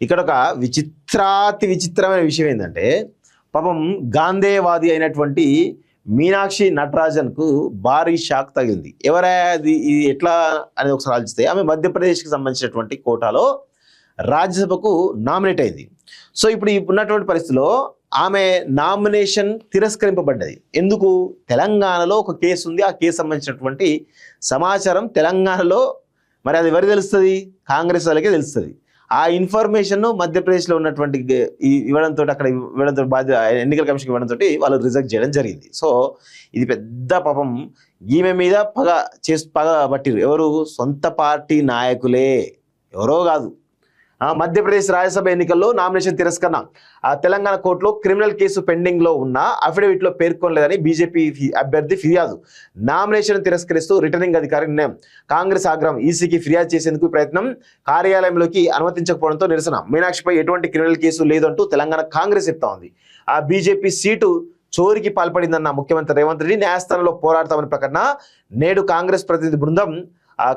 ఇక్కడ ఒక విచిత్రమైన విషయం ఏంటంటే పాపం గాంధేయవాది అయినటువంటి మీనాక్షి నటరాజన్కు భారీ షాక్ తగిలింది. ఎవరది ఇది ఎట్లా అనేది ఒకసారి ఆలోచిస్తే ఆమె మధ్యప్రదేశ్కి సంబంధించినటువంటి కోటాలో రాజ్యసభకు నామినేట్ అయింది. సో ఇప్పుడు ఉన్నటువంటి పరిస్థితిలో ఆమె నామినేషన్ తిరస్కరింపబడ్డది. ఎందుకు? తెలంగాణలో ఒక కేసు ఉంది. ఆ కేసు సంబంధించినటువంటి సమాచారం తెలంగాణలో మరి అది ఎవరికి తెలుస్తుంది? కాంగ్రెస్ వాళ్ళకే తెలుస్తుంది. ఆ ఇన్ఫర్మేషన్ మధ్యప్రదేశ్లో ఉన్నటువంటి ఇవ్వడంతో అక్కడ ఇవ్వడంతో ఎన్నికల కమిషన్కి ఇవ్వడంతో వాళ్ళు రిజెక్ట్ చేయడం జరిగింది. సో ఇది పెద్ద పాపం ఈమె మీద పగ పట్టిరు. ఎవరు? సొంత పార్టీ నాయకులే, ఎవరో కాదు. మధ్యప్రదేశ్ రాజ్యసభ ఎన్నికల్లో నామినేషన్ తిరస్కరణ. తెలంగాణ కోర్టులో క్రిమినల్ కేసు పెండింగ్లో ఉన్న అఫిడవిట్లో పేర్కొనలేదని బీజేపీ అభ్యర్థి ఫిర్యాదు. నామినేషన్ తిరస్కరిస్తూ రిటర్నింగ్ అధికారి నిర్ణయం. కాంగ్రెస్ ఆగ్రహం. ఈసీకి ఫిర్యాదు చేసేందుకు ప్రయత్నం. కార్యాలయంలోకి అనుమతించకపోవడంతో నిరసన. మీనాక్షిపై ఎటువంటి క్రిమినల్ కేసు లేదంటూ తెలంగాణ కాంగ్రెస్ చెప్తా ఉంది. ఆ బీజేపీ సీటు చోరికి పాల్పడిందన్న ముఖ్యమంత్రి రేవంత్ రెడ్డి న్యాయస్థానంలో పోరాడతామని ప్రకటన. నేడు కాంగ్రెస్ ప్రతినిధి బృందం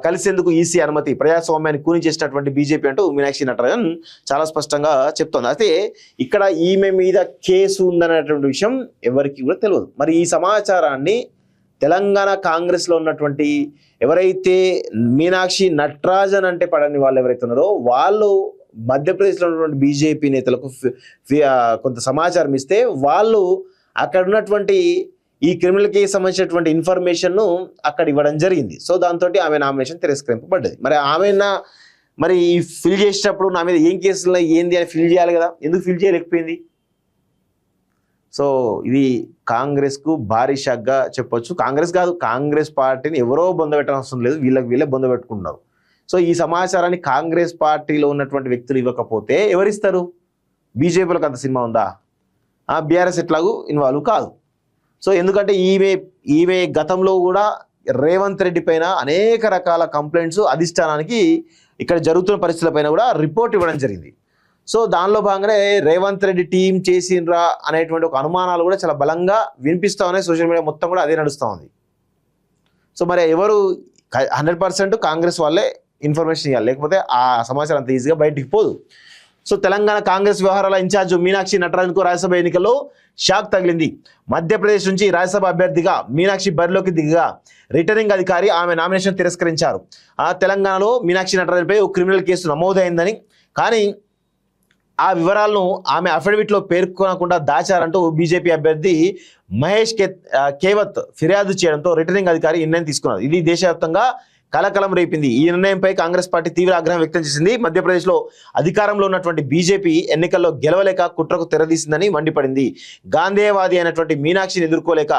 కలిసేందుకు ఈసీ అనుమతి. ప్రజాస్వామ్యాన్ని కూని చేసినటువంటి బీజేపీ అంటూ మీనాక్షి నటరాజన్ చాలా స్పష్టంగా చెప్తోంది. అయితే ఇక్కడ ఈమె మీద కేసు ఉందనేటువంటి విషయం ఎవరికి కూడా తెలియదు. మరి ఈ సమాచారాన్ని తెలంగాణ కాంగ్రెస్లో ఉన్నటువంటి ఎవరైతే మీనాక్షి నటరాజన్ అంటే పడని వాళ్ళు ఎవరైతే ఉన్నారో వాళ్ళు మధ్యప్రదేశ్లో ఉన్నటువంటి బీజేపీ నేతలకు కొంత సమాచారం ఇస్తే వాళ్ళు అక్కడ ఉన్నటువంటి ఈ క్రిమినల్ కేసు సంబంధించినటువంటి ఇన్ఫర్మేషన్ను అక్కడ ఇవ్వడం జరిగింది. సో దాంతో ఆమె నామినేషన్ తిరస్కరింపబడ్డది. మరి ఆమె మరి ఫిల్ చేసేటప్పుడు నా మీద ఏం కేసులు ఏంది అని ఫిల్ చేయాలి కదా, ఎందుకు ఫిల్ చేయలేకపోయింది? సో ఇది కాంగ్రెస్కు భారీ షాక్గా చెప్పొచ్చు. కాంగ్రెస్ కాదు, కాంగ్రెస్ పార్టీని ఎవరో బొందబెట్టనవసరం లేదు, వీళ్ళే బొందబెట్టుకుంటున్నారు. సో ఈ సమాచారాన్ని కాంగ్రెస్ పార్టీలో ఉన్నటువంటి వ్యక్తులు ఇవ్వకపోతే ఎవరిస్తారు? బీజేపీలకు అంత సినిమా ఉందా? బీఆర్ఎస్ ఎట్లాగూ ఇన్వాల్వ్ కాదు. సో ఎందుకంటే ఈమె గతంలో కూడా రేవంత్ రెడ్డి పైన అనేక రకాల కంప్లైంట్స్ అధిష్టానానికి ఇక్కడ జరుగుతున్న పరిస్థితులపైన కూడా రిపోర్ట్ ఇవ్వడం జరిగింది. సో దానిలో భాగంగానే రేవంత్ రెడ్డి టీం చేసిండ్రా అనేటువంటి ఒక అనుమానాలు కూడా చాలా బలంగా వినిపిస్తూ ఉన్నాయి. సోషల్ మీడియా మొత్తం కూడా అదే నడుస్తూ ఉంది. సో మరి ఎవరు 100% కాంగ్రెస్ వాళ్ళే ఇన్ఫర్మేషన్ ఇవ్వాలి, లేకపోతే ఆ సమాచారం అంత ఈజీగా బయటికి పోదు. సో తెలంగాణ కాంగ్రెస్ వ్యవహారాల ఇన్ఛార్జ్ మీనాక్షి నటరాజన్కు రాజ్యసభ ఎన్నికల్లో షాక్ తగిలింది. మధ్యప్రదేశ్ నుంచి రాజ్యసభ అభ్యర్థిగా మీనాక్షి బరిలోకి దిగగా రిటర్నింగ్ అధికారి ఆమె నామినేషన్ తిరస్కరించారు. తెలంగాణలో మీనాక్షి నటరాజన్పై ఓ క్రిమినల్ కేసు నమోదైందని, కానీ ఆ వివరాలను ఆమె అఫిడవిట్లో పేర్కొనకుండా దాచారంటూ బీజేపీ అభ్యర్థి మహేష్ కేవత్ ఫిర్యాదు చేయడంతో రిటర్నింగ్ అధికారి నిర్ణయం తీసుకున్నారు. ఇది దేశవ్యాప్తంగా కలకలం రేపింది. ఈ నిర్ణయంపై కాంగ్రెస్ పార్టీ తీవ్ర ఆగ్రహం వ్యక్తం చేసింది. మధ్యప్రదేశ్లో అధికారంలో ఉన్నటువంటి బీజేపీ ఎన్నికల్లో గెలవలేక కుట్రకు తెరదీసిందని మండిపడింది. గాంధేయవాది అయినటువంటి మీనాక్షిని ఎదుర్కోలేక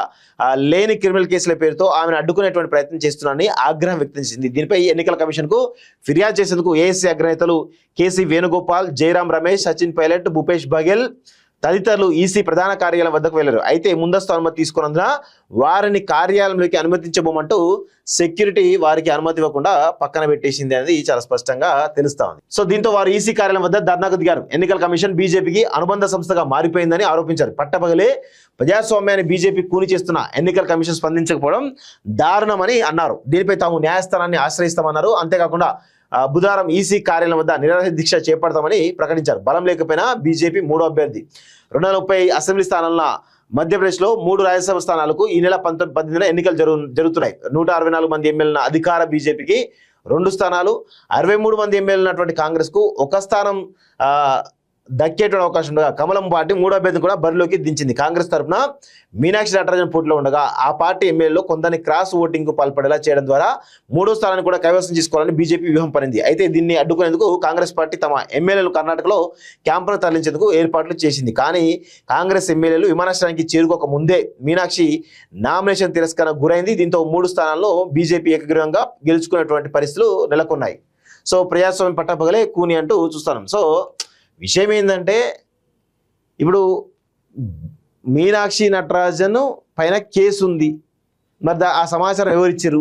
లేని క్రిమినల్ కేసుల పేరుతో ఆమెను అడ్డుకునేటువంటి ప్రయత్నం చేస్తున్నారని ఆగ్రహం వ్యక్తం చేసింది. దీనిపై ఎన్నికల కమిషన్కు ఫిర్యాదు చేసేందుకు ఏఎస్సీ అగ్రనేతలు కేసీ వేణుగోపాల్, జయరాం రమేష్, సచిన్ పైలట్, భూపేష్ బఘెల్ తదితరులు ఈసీ ప్రధాన కార్యాలయం వద్దకు వెళ్లారు. అయితే ముందస్తు అనుమతి తీసుకున్నందున వారిని కార్యాలయంలోకి అనుమతించబోమంటూ సెక్యూరిటీ వారికి అనుమతి ఇవ్వకుండా పక్కన పెట్టేసింది అనేది చాలా స్పష్టంగా తెలుస్తా ఉంది. సో దీంతో వారు ఈసీ కార్యాలయం వద్ద ధర్నాకు దిగారు. ఎన్నికల కమిషన్ బీజేపీకి అనుబంధ సంస్థగా మారిపోయిందని ఆరోపించారు. పట్టపగలే ప్రజాస్వామ్యాన్ని బీజేపీ కూని చేస్తున్న ఎన్నికల కమిషన్ స్పందించకపోవడం దారుణమని అన్నారు. దీనిపై తాము న్యాయస్థానాన్ని ఆశ్రయిస్తామన్నారు. అంతేకాకుండా బుధవారం ఈసీ కార్యాలయం వద్ద నిరాహార దీక్ష చేపడతామని ప్రకటించారు. బలం లేకపోయినా బీజేపీ మూడో అభ్యర్థి. 230 అసెంబ్లీ స్థానాల మధ్యప్రదేశ్లో 3 రాజ్యసభ స్థానాలకు ఈ నెల 18న ఎన్నికలు జరుగుతున్నాయి. 164 మంది ఎమ్మెల్యేల అధికార బీజేపీకి 2 స్థానాలు, 63 మంది ఎమ్మెల్యేలు ఉన్నటువంటి కాంగ్రెస్కు 1 స్థానం దక్కేటువంటి అవకాశం ఉండగా కమలం పార్టీ 3వ అభ్యర్థిని కూడా బరిలోకి దించింది. కాంగ్రెస్ తరఫున మీనాక్షి నటరాజన్ పోటీలో ఉండగా ఆ పార్టీ ఎమ్మెల్యేలో కొందరిని క్రాస్ ఓటింగ్ కు పాల్పడేలా చేయడం ద్వారా 3వ స్థానాన్ని కూడా కైవసం చేసుకోవాలని బీజేపీ వ్యూహం పడింది. అయితే దీన్ని అడ్డుకునేందుకు కాంగ్రెస్ పార్టీ తమ ఎమ్మెల్యేలు కర్ణాటకలో క్యాంపును తరలించేందుకు ఏర్పాట్లు చేసింది. కానీ కాంగ్రెస్ ఎమ్మెల్యేలు విమానాశ్రయానికి చేరుకోక ముందే మీనాక్షి నామినేషన్ తిరస్కరణకు గురైంది. దీంతో 3 స్థానాల్లో బీజేపీ ఏకగ్రీవంగా గెలుచుకునేటువంటి పరిస్థితులు నెలకొన్నాయి. సో ప్రజాస్వామ్యం పట్టపగలే కూని అంటూ చూస్తున్నాం. సో విషయం ఏంటంటే ఇప్పుడు మీనాక్షి నటరాజన్ పైన కేసు ఉంది. మరి ఆ సమాచారం ఎవరిచ్చారు?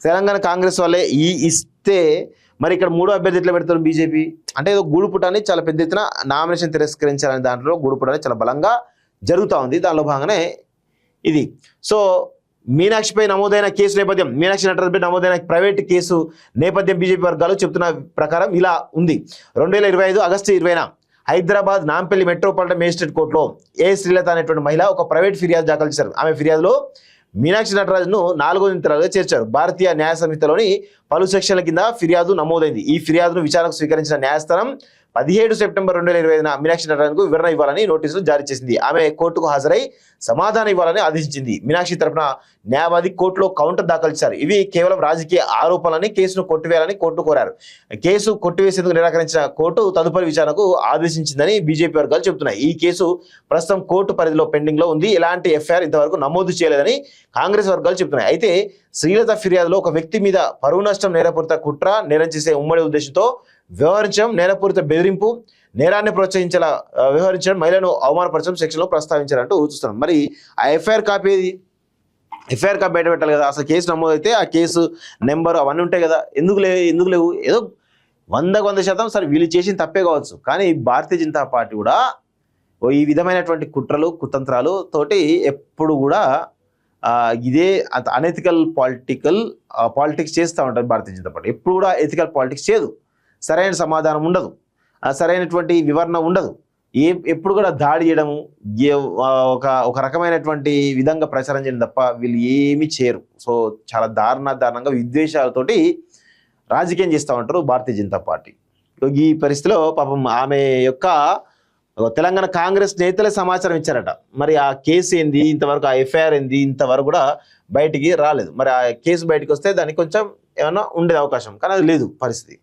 తెలంగాణ కాంగ్రెస్ వాళ్ళే ఇస్తే మరి ఇక్కడ 3వ అభ్యర్థి ఎట్లా పెడతారు బీజేపీ? అంటే ఏదో గూడుపుటాన్ని చాలా పెద్ద ఎత్తున నామినేషన్ తిరస్కరించాలనే దాంట్లో గూడుపుటాన్ని చాలా బలంగా జరుగుతూ ఉంది. దానిలో భాగంగానే ఇది. సో మీనాక్షిపై నమోదైన కేసు నేపథ్యం, మీనాక్షి నటరాజన్పై నమోదైన ప్రైవేట్ కేసు నేపథ్యం బీజేపీ వర్గాలు చెప్తున్న ప్రకారం ఇలా ఉంది. 2025 ఆగస్టు 20న హైదరాబాద్ నాంపల్లి మెట్రోపాలిటన్ మేజిస్ట్రేట్ కోర్టులో ఏ శ్రీలత అనేటువంటి మహిళ ఒక ప్రైవేట్ ఫిర్యాదు దాఖలు చేశారు. ఆమె ఫిర్యాదులో మీనాక్షి నటరాజన్ను 4వ నిందితురాలుగా చేర్చారు. భారతీయ న్యాయ సంహితలోని పలు సెక్షన్ల కింద ఫిర్యాదు నమోదైంది. ఈ ఫిర్యాదును విచారణకు స్వీకరించిన న్యాయస్థానం 17 సెప్టెంబర్ 2025న మీనాక్షి నటరాజన్కు వివరణ ఇవ్వాలని నోటీసులు జారీ చేసింది. ఆమె కోర్టుకు హాజరై సమాధానం ఇవ్వాలని ఆదేశించింది. మీనాక్షి తరపున న్యాయవాది కోర్టులో కౌంటర్ దాఖలు చేశారు. ఇవి కేవలం రాజకీయ ఆరోపణలని, కేసును కొట్టివేయాలని కోర్టు కోరారు. కేసు కొట్టివేసేందుకు నిరాకరించిన కోర్టు తదుపరి విచారణకు ఆదేశించిందని బీజేపీ వర్గాలు చెబుతున్నాయి. ఈ కేసు ప్రస్తుతం కోర్టు పరిధిలో పెండింగ్ లో ఉంది. ఎలాంటి ఎఫ్ఐఆర్ ఇంతవరకు నమోదు చేయలేదని కాంగ్రెస్ వర్గాలు చెబుతున్నాయి. అయితే శ్రీలత ఫిర్యాదులో ఒక వ్యక్తి మీద పరువు నష్టం, నేరపూరిత కుట్ర, నేరం చేసే ఉమ్మడి ఉద్దేశంతో వ్యవహరించడం, నేరపూరిత బెదిరింపు, నేరాన్ని ప్రోత్సహించేలా వ్యవహరించడం, మహిళను అవమానపరచడం సెక్షన్లో ప్రస్తావించారంటూ చూస్తున్నాం. మరి ఆ ఎఫ్ఐఆర్ కాపీ ఏది? ఎఫ్ఐఆర్ కాపీ బయట పెట్టాలి కదా. అసలు కేసు నమోదైతే ఆ కేసు నెంబర్ అవన్నీ ఉంటాయి కదా. ఎందుకు లేవు? ఏదో 100% సరే వీళ్ళు చేసిన తప్పే కావచ్చు, కానీ భారతీయ జనతా పార్టీ కూడా ఈ విధమైనటువంటి కుట్రలు, కుతంత్రాలు తోటి ఎప్పుడు కూడా ఇదే అనెథికల్ పాలిటిక్స్ చేస్తూ ఉంటుంది భారతీయ జనతా పార్టీ. ఎప్పుడు కూడా ఎథికల్ పాలిటిక్స్ చేయదు. సరైన సమాధానం ఉండదు, సరైనటువంటి వివరణ ఉండదు. ఎప్పుడు కూడా దాడి చేయడము, ఒక రకమైనటువంటి విధంగా ప్రచారం చేయడం తప్ప వీళ్ళు ఏమీ చేయరు. సో చాలా దారుణంగా విద్వేషాలతోటి రాజకీయం చేస్తూ ఉంటారు భారతీయ జనతా పార్టీ. ఈ పరిస్థితిలో పాపం ఆమె యొక్క తెలంగాణ కాంగ్రెస్ నేతలే సమాచారం ఇచ్చారట. మరి ఆ కేసు ఏంది, ఇంతవరకు ఆ ఎఫ్ఐఆర్ ఏంది, ఇంతవరకు కూడా బయటికి రాలేదు. మరి ఆ కేసు బయటకు వస్తే దానికి కొంచెం ఏమైనా ఉండే అవకాశం, కానీ అది లేదు పరిస్థితి.